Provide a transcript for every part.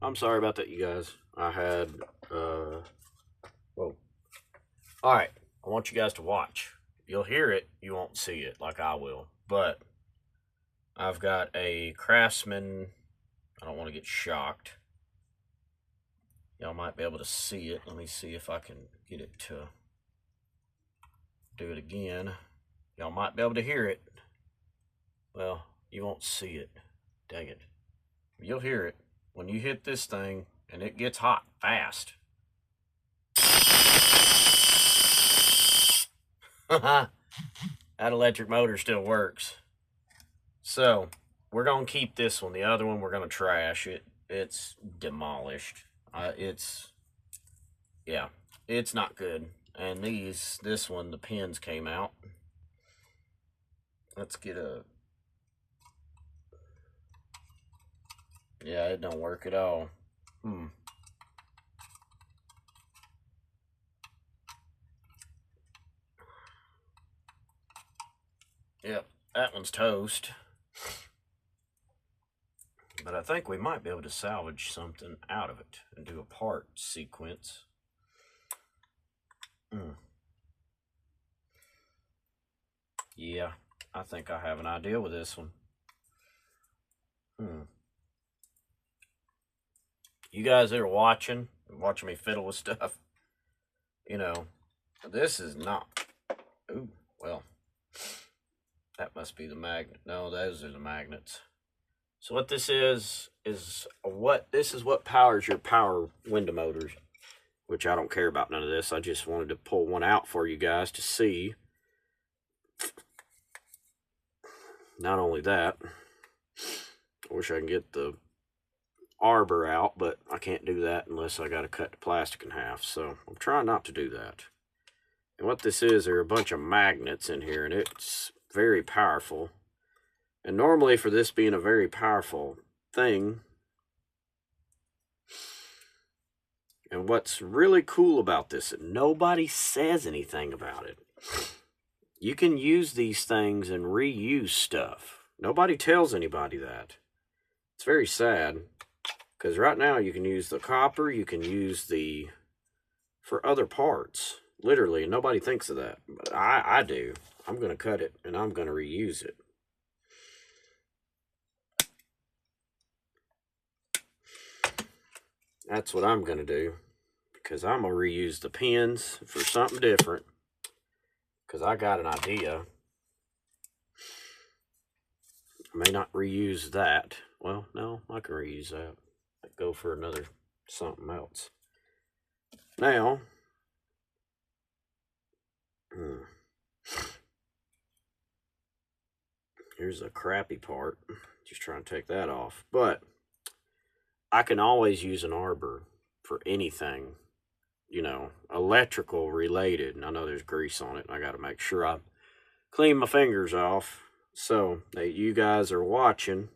I'm sorry about that, you guys. I had, whoa. Alright, I want you guys to watch. You'll hear it, you won't see it like I will. But I've got a Craftsman. I don't want to get shocked. Y'all might be able to see it. Let me see if I can get it to do it again. Y'all might be able to hear it. Well, you won't see it. Dang it. You'll hear it when you hit this thing, and it gets hot fast. That electric motor still works. So, we're going to keep this one. The other one, we're going to trash it. It's demolished. Yeah, it's not good. And this one, the pins came out. Let's get yeah, it don't work at all. Yep, that one's toast. But I think we might be able to salvage something out of it and do a part sequence. Yeah, I think I have an idea with this one. You guys that are watching me fiddle with stuff, you know, this is not. Ooh, well, that must be the magnet. No, those are the magnets. So what this is what powers your power window motors, which I don't care about none of this. I just wanted to pull one out for you guys to see. Not only that, I wish I can get the arbor out, but I can't do that unless I got to cut the plastic in half. So I'm trying not to do that. And what this is, there are a bunch of magnets in here, and it's very powerful. And normally, for this being a very powerful thing, and what's really cool about this, nobody says anything about it. You can use these things and reuse stuff. Nobody tells anybody that. It's very sad, because right now you can use the copper, you can use for other parts. Literally, nobody thinks of that. But I do. I'm going to cut it, and I'm going to reuse it. That's what I'm going to do, because I'm going to reuse the pins for something different, because I got an idea. I may not reuse that. Well, no, I can reuse that. I'd go for another something else. Now, here's a crappy part. Just trying to take that off. But I can always use an arbor for anything, you know, electrical related. And I know there's grease on it. I got to make sure I clean my fingers off. So that you guys are watching,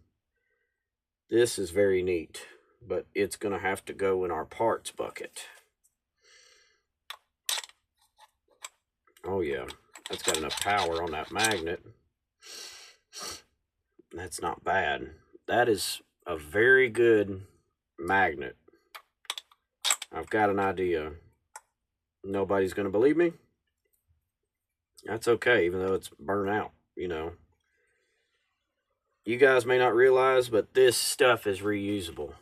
this is very neat. But it's going to have to go in our parts bucket. Oh yeah, that's got enough power on that magnet. That's not bad. That is a very good magnet. I've got an idea. Nobody's going to believe me. That's okay, even though it's burnt out, you know. You guys may not realize, but this stuff is reusable.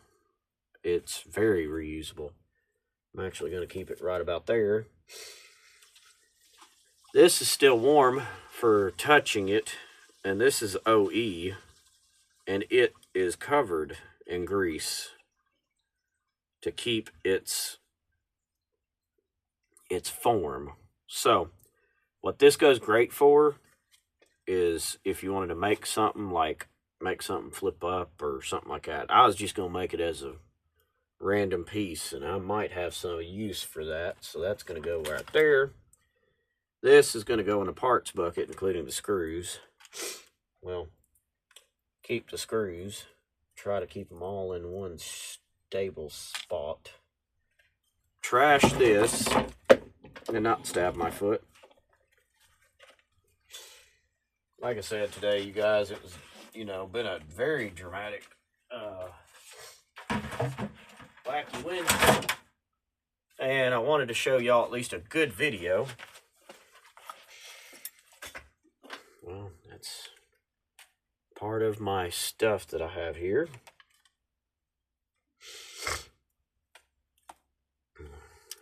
It's very reusable. I'm actually going to keep it right about there. This is still warm for touching it, and this is OE, and it is covered in grease to keep its form. So what this goes great for is if you wanted to make something flip up or something like that. I was just going to make it as a random piece, and I might have some use for that. So that's going to go right there. This is going to go in the parts bucket, including the screws. Well, keep the screws. Try to keep them all in one stable spot. Trash this, and not stab my foot. Like I said today, you guys, it was, been a very dramatic Wacky Wednesday. And I wanted to show y'all at least a good video. Well, that's part of my stuff that I have here.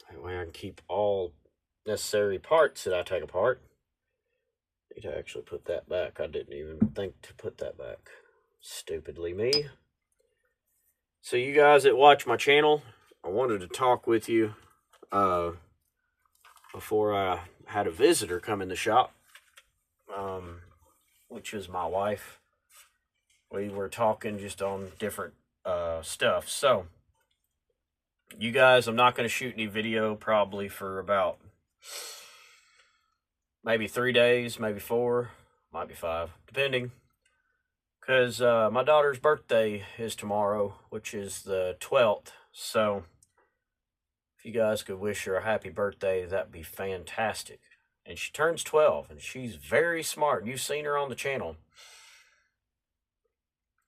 That way I can keep all necessary parts that I take apart. Need to actually put that back. I didn't even think to put that back. Stupidly me. So you guys that watch my channel, I wanted to talk with you before I had a visitor come in the shop, which is my wife. We were talking just on different stuff. So you guys, I'm not going to shoot any video probably for about maybe 3 days, maybe 4, might be 5, depending. Because my daughter's birthday is tomorrow, which is the 12th. So if you guys could wish her a happy birthday, that'd be fantastic. And she turns 12, and she's very smart. You've seen her on the channel.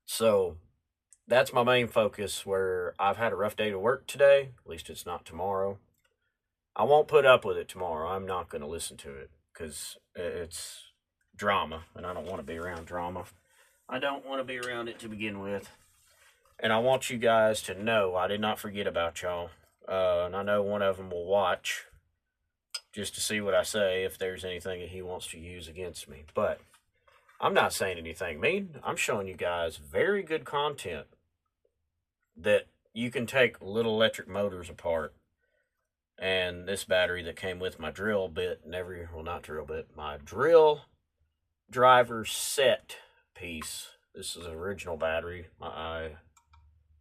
So that's my main focus, where I've had a rough day to work today. At least it's not tomorrow. I won't put up with it tomorrow. I'm not going to listen to it because it's drama, and I don't want to be around drama. I don't want to be around it to begin with. And I want you guys to know I did not forget about y'all. And I know one of them will watch just to see what I say if there's anything that he wants to use against me. But I'm not saying anything mean. I'm showing you guys very good content that you can take little electric motors apart. And this battery that came with my drill bit and well, not drill bit, my drill driver set piece. This is an original battery. My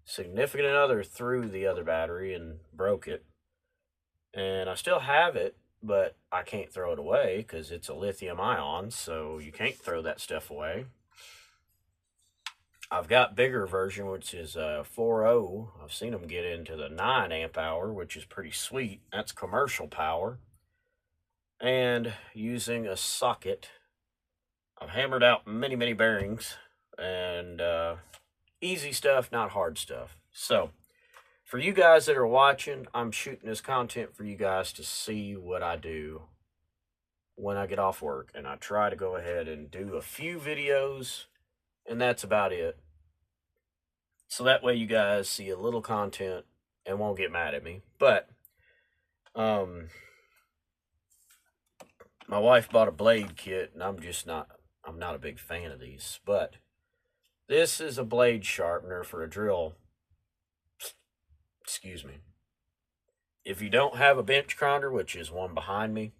significant other threw the other battery and broke it. And I still have it, but I can't throw it away because it's a lithium ion, so you can't throw that stuff away. I've got bigger version, which is 4.0. I've seen them get into the 9 amp hour, which is pretty sweet. That's commercial power. And using a socket, I've hammered out many bearings, and easy stuff, not hard stuff. So for you guys that are watching, I'm shooting this content for you guys to see what I do when I get off work. And I try to go ahead and do a few videos, and that's about it. So that way you guys see a little content and won't get mad at me. But my wife bought a blade kit, and I'm not a big fan of these. But this is a blade sharpener for a drill. Excuse me. If you don't have a bench grinder, which is one behind me,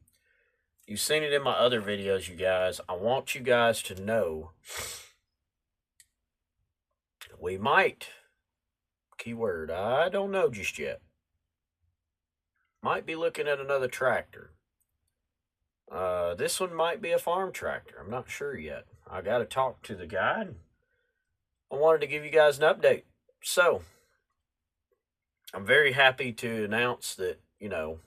you've seen it in my other videos, you guys. I want you guys to know we might, keyword, I don't know just yet, might be looking at another tractor. This one might be a farm tractor. I'm not sure yet. I got to talk to the guy. And I wanted to give you guys an update. So I'm very happy to announce that, you know,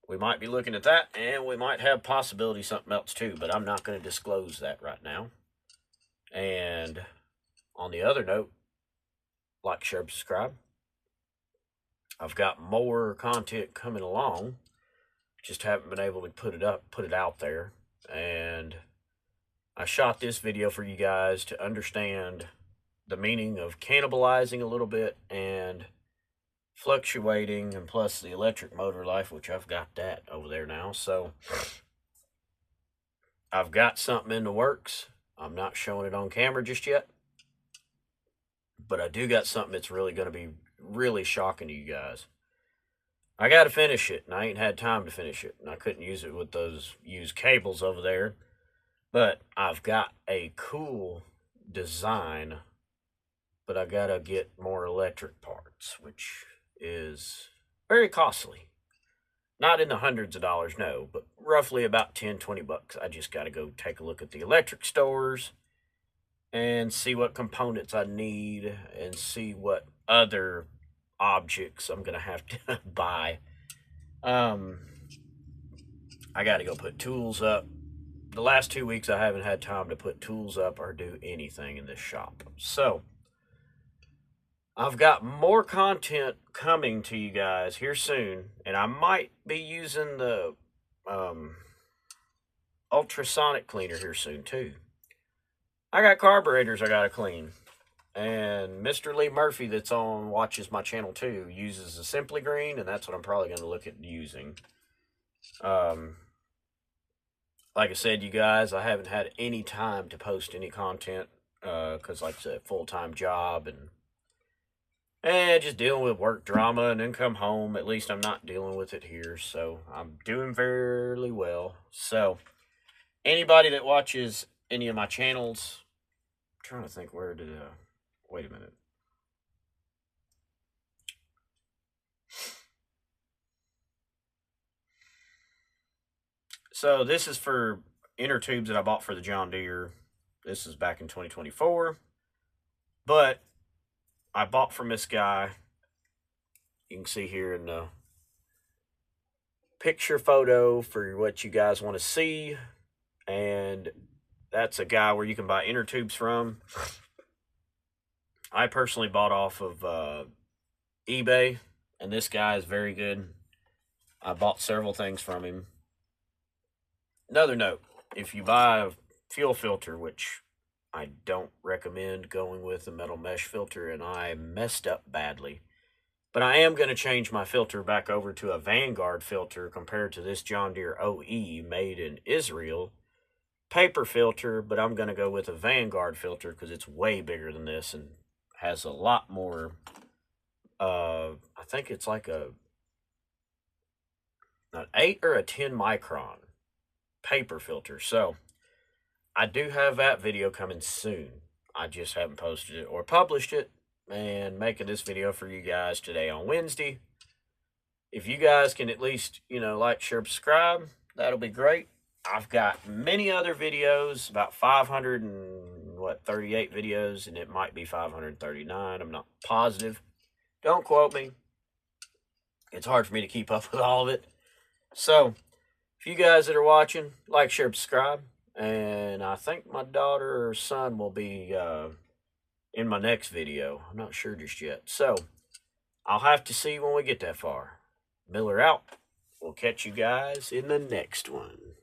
we might be looking at that, and we might have possibility something else too, but I'm not going to disclose that right now. And on the other note, like, share, subscribe. I've got more content coming along. Just haven't been able to put it out there. And I shot this video for you guys to understand the meaning of cannibalizing a little bit and fluctuating, and plus the electric motor life, which I've got that over there now. So I've got something in the works. I'm not showing it on camera just yet, but I do got something that's really going to be really shocking to you guys. I got to finish it, and I ain't had time to finish it, and I couldn't use it with those used cables over there. But I've got a cool design, but I got to get more electric parts, which is very costly. Not in the hundreds of dollars, no, but roughly about 10, 20 bucks. I just got to go take a look at the electric stores and see what components I need and see what other objects I'm gonna have to buy. I got to go put tools up. The last 2 weeks I haven't had time to put tools up or do anything in this shop. So I've got more content coming to you guys here soon, and I might be using the ultrasonic cleaner here soon too. I got carburetors I gotta clean, and Mr. Lee Murphy that's on watches my channel too uses a Simply Green, and that's what I'm probably going to look at using. Like I said, you guys, I haven't had any time to post any content because, like I said, full-time job and just dealing with work drama, and then come home. At least I'm not dealing with it here, so I'm doing fairly well. So anybody that watches any of my channels, I'm trying to think where did wait a minute. So this is for inner tubes that I bought for the John Deere. This is back in 2024. But I bought from this guy. You can see here in the picture photo for what you guys want to see. And that's a guy where you can buy inner tubes from. I personally bought off of eBay, and this guy is very good. I bought several things from him. Another note, if you buy a fuel filter, which I don't recommend going with a metal mesh filter, and I messed up badly, but I am going to change my filter back over to a Vanguard filter compared to this John Deere OE made in Israel. Paper filter, but I'm going to go with a Vanguard filter because it's way bigger than this and has a lot more, I think it's like an 8 or a 10 micron paper filter. So I do have that video coming soon. I just haven't posted it or published it, and making this video for you guys today on Wednesday. If you guys can at least, like, share, subscribe, that'll be great. I've got many other videos, about 538 videos, and it might be 539. I'm not positive. Don't quote me. It's hard for me to keep up with all of it. So if you guys that are watching, like, share, subscribe. And I think my daughter or son will be in my next video. I'm not sure just yet. So I'll have to see when we get that far. Miller out. We'll catch you guys in the next one.